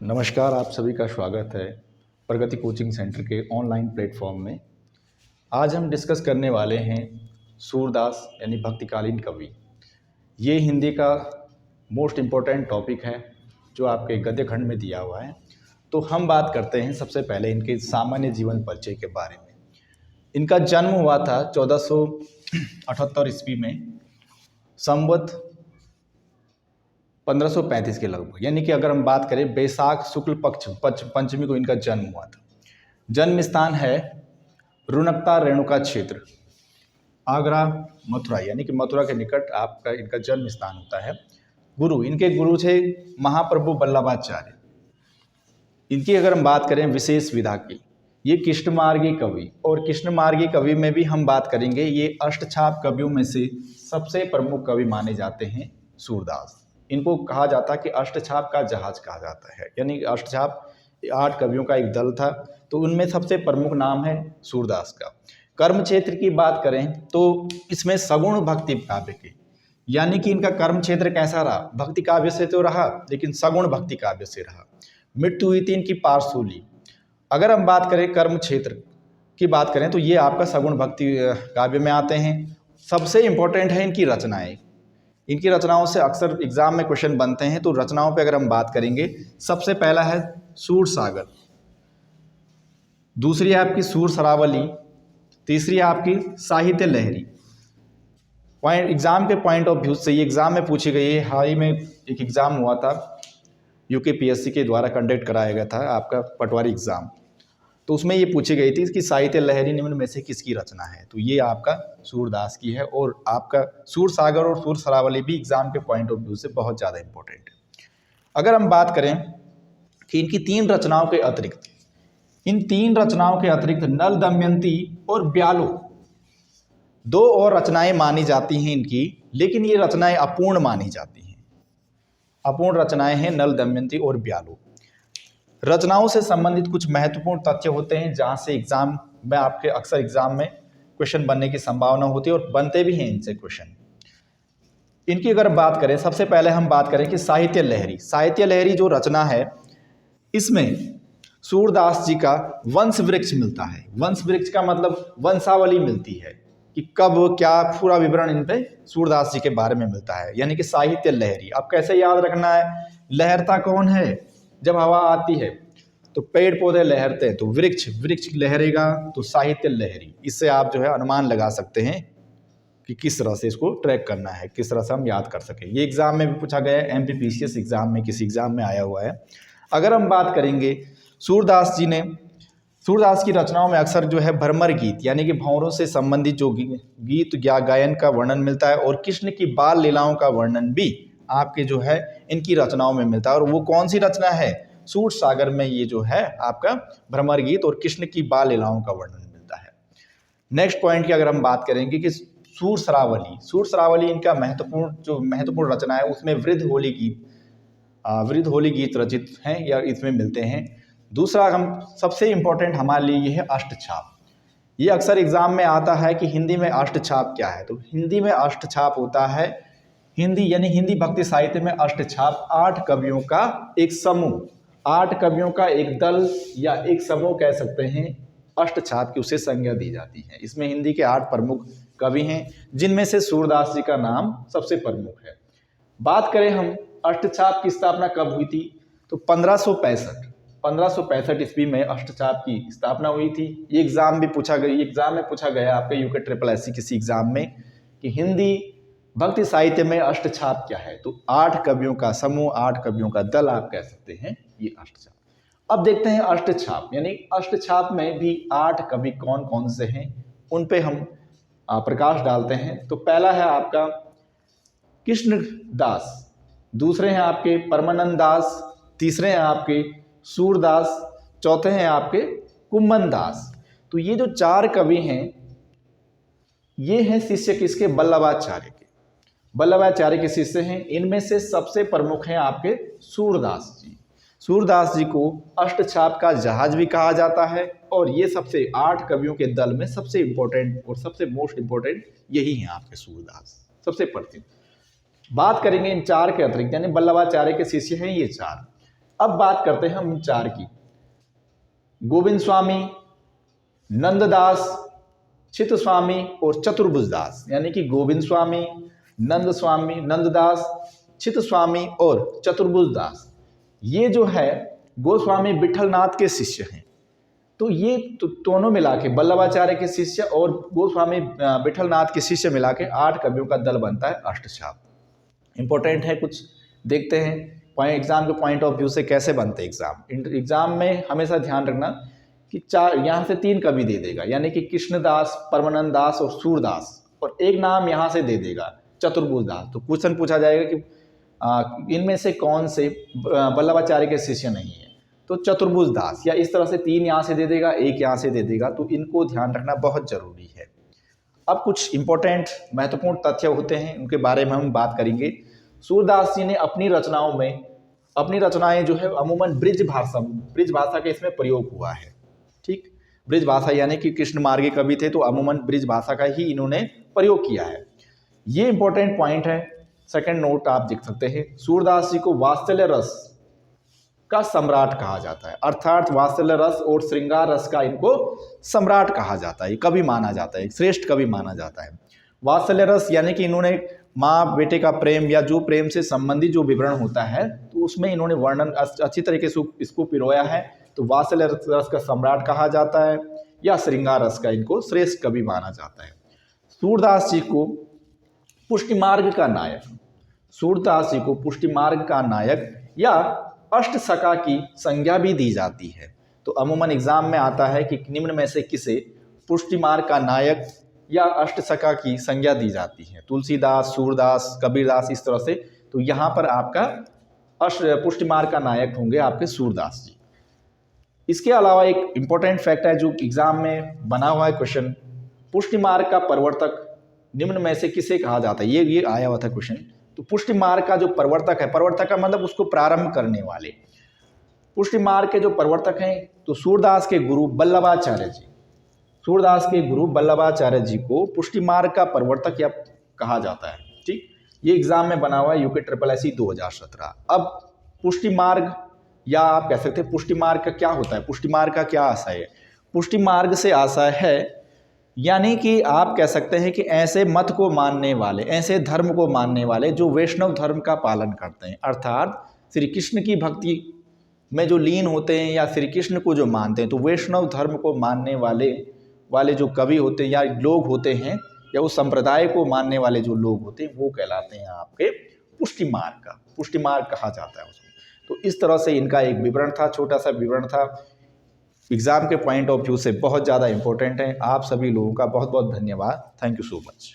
नमस्कार, आप सभी का स्वागत है प्रगति कोचिंग सेंटर के ऑनलाइन प्लेटफॉर्म में। आज हम डिस्कस करने वाले हैं सूरदास यानी भक्तिकालीन कवि। ये हिंदी का मोस्ट इम्पोर्टेंट टॉपिक है जो आपके गद्य खंड में दिया हुआ है। तो हम बात करते हैं सबसे पहले इनके सामान्य जीवन परिचय के बारे में। इनका जन्म हुआ था 1478 ईस्वी में, संवत 1535 के लगभग, यानी कि अगर हम बात करें बैसाख शुक्ल पक्ष पंचमी को इनका जन्म हुआ था। जन्म स्थान है रुनकता रेणुका क्षेत्र, आगरा मथुरा, यानी कि मथुरा के निकट आपका इनका जन्म स्थान होता है। इनके गुरु थे महाप्रभु वल्लभाचार्य। इनकी अगर हम बात करें विशेष विधा की, ये कृष्णमार्गी कवि, और कृष्णमार्गी कवि में भी हम बात करेंगे, ये अष्टछाप कवियों में से सबसे प्रमुख कवि माने जाते हैं सूरदास। इनको कहा जाता है कि अष्टछाप का जहाज कहा जाता है, यानी अष्टछाप 8 कवियों का एक दल था, तो उनमें सबसे प्रमुख नाम है सूरदास का। कर्म क्षेत्र की बात करें तो इसमें सगुण भक्ति काव्य के, यानी कि इनका कर्म क्षेत्र कैसा रहा, भक्ति काव्य से तो रहा लेकिन सगुण भक्ति काव्य से रहा। मृत्यु हुई थी इनकी पारसूली। अगर हम बात करें कर्म क्षेत्र की बात करें तो ये आपका सगुण भक्ति काव्य में आते हैं। सबसे इंपॉर्टेंट है इनकी रचनाएं। इनकी रचनाओं से अक्सर एग्जाम में क्वेश्चन बनते हैं, तो रचनाओं पे अगर हम बात करेंगे, सबसे पहला है सूर सागर, दूसरी है आपकी सूर सरावली, तीसरी है आपकी साहित्य लहरी। एग्जाम के पॉइंट ऑफ व्यू से ये एग्जाम में पूछी गई है। हाल ही में एक एग्जाम हुआ था, यूकेपीएससी के द्वारा कंडक्ट कराया गया था आपका पटवारी एग्जाम, तो उसमें ये पूछी गई थी कि साहित्य लहरी निम्न में से किसकी रचना है, तो ये आपका सूरदास की है। और आपका सूर सागर और सूर सरावली भी एग्जाम के पॉइंट ऑफ व्यू से बहुत ज़्यादा इंपॉर्टेंट है। अगर हम बात करें कि इनकी 3 रचनाओं के अतिरिक्त, इन 3 रचनाओं के अतिरिक्त नल दमयंती और ब्यालो 2 और रचनाएं मानी जाती हैं इनकी, लेकिन ये रचनाएं अपूर्ण मानी जाती हैं। अपूर्ण रचनाएं हैं नल दमयंती और ब्यालो। रचनाओं से संबंधित कुछ महत्वपूर्ण तथ्य होते हैं जहां से एग्जाम में आपके अक्सर एग्जाम में क्वेश्चन बनने की संभावना होती है और बनते भी हैं इनसे क्वेश्चन। इनकी अगर बात करें, सबसे पहले हम बात करें कि साहित्य लहरी। साहित्य लहरी जो रचना है, इसमें सूरदास जी का वंश वृक्ष मिलता है। वंश वृक्ष का मतलब वंशावली मिलती है कि कब क्या पूरा विवरण इन पे सूरदास जी के बारे में मिलता है, यानी कि साहित्य लहरी। अब कैसे याद रखना है, लहरता कौन है, जब हवा आती है तो पेड़ पौधे लहरते हैं, तो वृक्ष लहरेगा तो साहित्य लहरी। इससे आप जो है अनुमान लगा सकते हैं कि किस तरह से इसको ट्रैक करना है, किस तरह से हम याद कर सकें। ये एग्जाम में भी पूछा गया है, एमपीपीसीएस एग्जाम में किसी एग्जाम में आया हुआ है। अगर हम बात करेंगे सूरदास की रचनाओं में अक्सर जो है भ्रमर गीत, यानी कि भंवरों से संबंधित जो गीत या गायन का वर्णन मिलता है, और कृष्ण की बाल लीलाओं का वर्णन भी आपके जो है इनकी रचनाओं में मिलता है। और वो कौन सी रचना है, सूर सागर में ये जो है आपका भ्रमर गीत और कृष्ण की बाल लीलाओं का वर्णन मिलता है। नेक्स्ट पॉइंट की अगर हम बात करेंगे कि सूर सरावली इनका महत्वपूर्ण रचना है, उसमें वृद्ध होली गीत रचित हैं या इसमें मिलते हैं। दूसरा हम सबसे इंपॉर्टेंट हमारे लिए ये है अष्टछाप। ये अक्सर एग्जाम में आता है कि हिंदी में अष्टछाप क्या है, तो हिंदी में अष्टछाप होता है, यानी हिंदी भक्ति साहित्य में अष्टछाप 8 कवियों का एक समूह, 8 कवियों का एक दल या एक समूह कह सकते हैं, अष्टछाप की उसे संज्ञा दी जाती है। इसमें हिंदी के 8 प्रमुख कवि हैं, जिनमें से सूरदास जी का नाम सबसे प्रमुख है। बात करें हम अष्टछाप की स्थापना कब हुई थी, तो 1565 ईस्वी में अष्टछाप की स्थापना हुई थी। ये एग्जाम में पूछा गया आपके यूके ट्रिपल एससी किसी एग्जाम में कि हिंदी भक्ति साहित्य में अष्टछाप क्या है, तो 8 कवियों का समूह, 8 कवियों का दल आप कह सकते हैं ये अष्टछाप। अब देखते हैं अष्टछाप, यानी अष्टछाप में भी 8 कवि कौन कौन से हैं, उन पे हम प्रकाश डालते हैं। तो पहला है आपका कृष्णदास, दूसरे हैं आपके परमानंद दास, तीसरे हैं आपके सूरदास, चौथे हैं आपके कुम्मन दास। तो ये जो 4 कवि हैं, ये हैं शिष्य किसके, वल्लभाचार्य के। वल्लभाचार्य के शिष्य हैं। इनमें से सबसे प्रमुख हैं आपके सूरदास जी। सूरदास जी को अष्टछाप का जहाज भी कहा जाता है, और ये सबसे 8 कवियों के दल में सबसे इंपॉर्टेंट और सबसे मोस्ट इंपॉर्टेंट यही हैं आपके सूरदास, सबसे प्रसिद्ध। बात करेंगे इन 4 के अतिरिक्त, यानी वल्लभाचार्य के शिष्य हैं ये 4। अब बात करते हैं हम 4 की। गोविंद स्वामी, नंददास, चित स्वामी और चतुर्भुज दास, यानी कि गोविंद स्वामी, नंद स्वामी, नंददास, चित स्वामी और चतुर्भुज दास, ये जो है गोस्वामी विठलनाथ के शिष्य हैं। तो ये दोनों मिला के, वल्लभाचार्य के शिष्य और गोस्वामी विठलनाथ के शिष्य मिला के 8 कवियों का दल बनता है अष्टछाप। इंपॉर्टेंट है, कुछ देखते हैं एग्जाम के पॉइंट ऑफ व्यू से कैसे बनते हैं एग्जाम में हमेशा ध्यान रखना कि 4 यहाँ से 3 कवि दे देगा, यानी कि कृष्णदास, परमानंद दास और सूरदास, और एक नाम यहाँ से दे देगा चतुर्भुज दास। तो क्वेश्चन पूछा जाएगा कि इनमें से कौन से वल्लभाचार्य के शिष्य नहीं है, तो चतुर्भुज दास, या इस तरह से 3 यहाँ से दे देगा, 1 यहाँ से दे देगा। तो इनको ध्यान रखना बहुत जरूरी है। अब कुछ इंपॉर्टेंट महत्वपूर्ण तथ्य होते हैं, उनके बारे में हम बात करेंगे। सूरदास जी ने अपनी रचनाएं जो है अमूमन ब्रिज भाषा का इसमें प्रयोग हुआ है। ठीक, ब्रिज भाषा यानी कि कृष्ण मार्गी कवि थे, तो अमूमन ब्रिज भाषा का ही इन्होंने प्रयोग किया है। ये इंपॉर्टेंट पॉइंट है। सेकंड नोट आप देख सकते हैं, सूरदास जी को वात्सल्य रस का सम्राट कहा जाता है, अर्थात वात्सल्य रस और श्रृंगार रस का इनको सम्राट कहा जाता है, कवि माना जाता है, श्रेष्ठ कवि माना जाता है। वात्सल्य रस यानी कि इन्होंने माँ बेटे का प्रेम या जो प्रेम से संबंधित जो विवरण होता है, तो उसमें इन्होंने वर्णन अच्छी तरीके से इसको पिरोया है। तो वात्सल्य रस का सम्राट कहा जाता है, या श्रृंगार रस का इनको श्रेष्ठ कवि माना जाता है। सूरदास जी को पुष्टि मार्ग का नायक या अष्टसखा की संज्ञा भी दी जाती है। तो अमूमन एग्जाम में आता है कि निम्न में से किसे पुष्टि मार्ग का नायक या अष्टसखा की संज्ञा दी जाती है, तुलसीदास, सूरदास, कबीरदास, इस तरह से। तो यहाँ पर आपका पुष्टि मार्ग का नायक होंगे आपके सूरदास जी। इसके अलावा एक इंपॉर्टेंट फैक्ट है जो एग्जाम में बना हुआ है क्वेश्चन, पुष्टि मार्ग का प्रवर्तक निम्न में से किसे कहा जाता है, ये आया हुआ था क्वेश्चन। तो पुष्टि मार्ग का जो प्रवर्तक है, प्रवर्तक का मतलब उसको प्रारंभ करने वाले, पुष्टि मार्ग के जो प्रवर्तक हैं, तो सूरदास के गुरु वल्लभाचार्य जी को पुष्टि मार्ग का प्रवर्तक या कहा जाता है। ठीक, ये एग्जाम में बना हुआ है UKSSC 2017। अब पुष्टि मार्ग, या आप कह सकते हैं पुष्टि मार्ग का क्या होता है, पुष्टि मार्ग का क्या आशय है। पुष्टि मार्ग से आशय है, यानी कि आप कह सकते हैं कि ऐसे मत को मानने वाले, ऐसे धर्म को मानने वाले जो वैष्णव धर्म का पालन करते हैं, अर्थात श्री कृष्ण की भक्ति में जो लीन होते हैं या श्री कृष्ण को जो मानते हैं, तो वैष्णव धर्म को मानने वाले जो कवि होते हैं या लोग होते हैं, या उस संप्रदाय को मानने वाले जो लोग होते हैं, वो कहलाते हैं आपके पुष्टि मार्ग कहा जाता है उसको। तो इस तरह से इनका एक विवरण था, छोटा सा विवरण था, एग्जाम के पॉइंट ऑफ व्यू से बहुत ज़्यादा इंपॉर्टेंट है। आप सभी लोगों का बहुत बहुत धन्यवाद। Thank you so much.